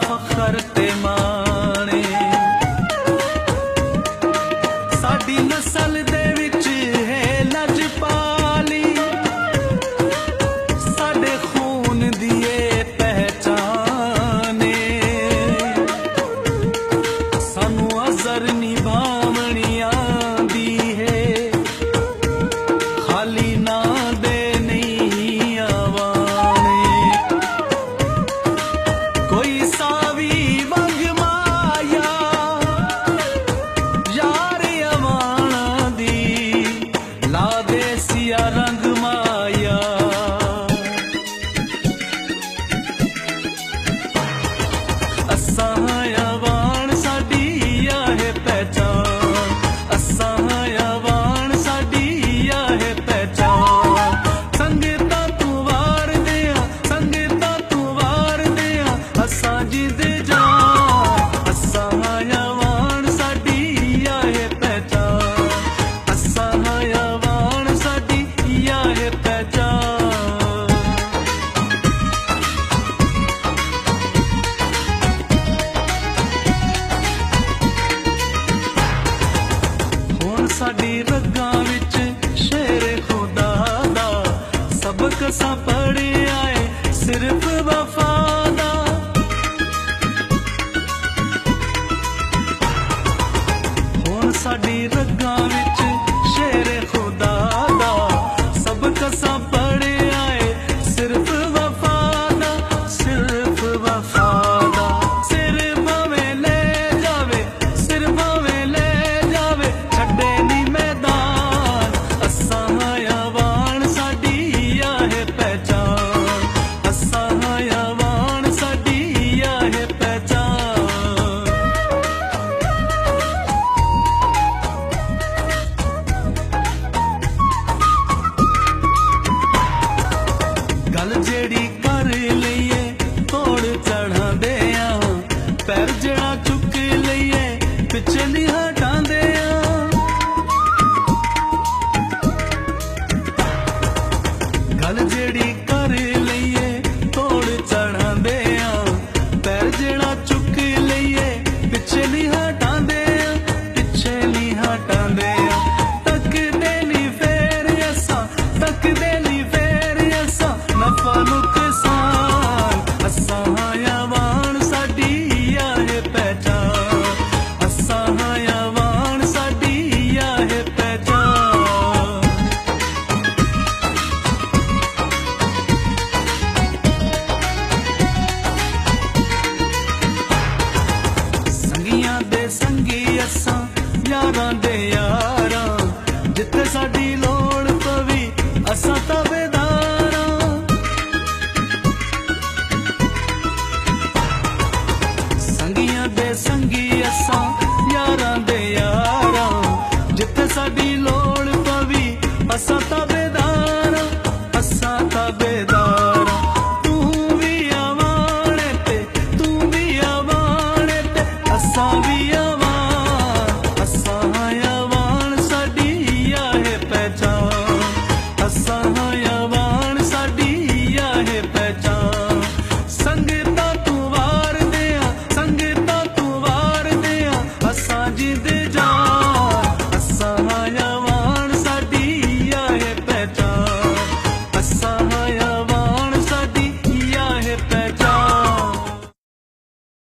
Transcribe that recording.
फखर ते माणे। साडी नस्ल दे विच है लजपाली, साडे खून दी ये पहचाने। सानू अज़र निभावनी आंदी है, खाली ना दे नहीं आवाने। कोई सावी वंग माया यार अवाना दी, ला दे सिया रंग माया। असां अवान साडी आ है पहचान, असां अवान साडी आ है पहचान। संगतां तू वार दिया, संगतां तू वार दिया, असां जिंदे जान। असां अवान साडी आ है पहचान, असां अवान साडी आ है पहचान। हुण साडी रगां विच शेरे खुदा दा, सबक असां पढ़िया है सिर्फ वफा दा। हुण साडी रगां विच शेरे खुदा दा, सबक असां पढ़िया है सिर्फ वफा दा, सिर्फ वफा दा। सिर भावें ले जावे, सिर भावें ले जावे, छड्डे नी मैदान। असां अवान साडी आ है पहचान, असां अवान साडी आ है पहचान। गल जेड़ी कर लईए तोड़ चढ़ांदे आ, पैर जेड़ा चुक लईए पिछे नहीं हटांदे आ। गल जेड़ी कर लईए तोड़ चढ़ांदे आ, पैर जेड़ा चुक लईए पिछे नहीं हटांदे आ, पिछे नहीं हटांदे आ। तकदे नहीं फेर असां, तकदे नहीं फेर असां, नफा नुकसान। असां अवान साडी आ है पहचान, असां अवान साडी आ है पहचान। संगियां दे संगी असां, यारां दे यारां, जिथे साडी लोड़ पवी असां ताबेदारां। संगियां दे संगी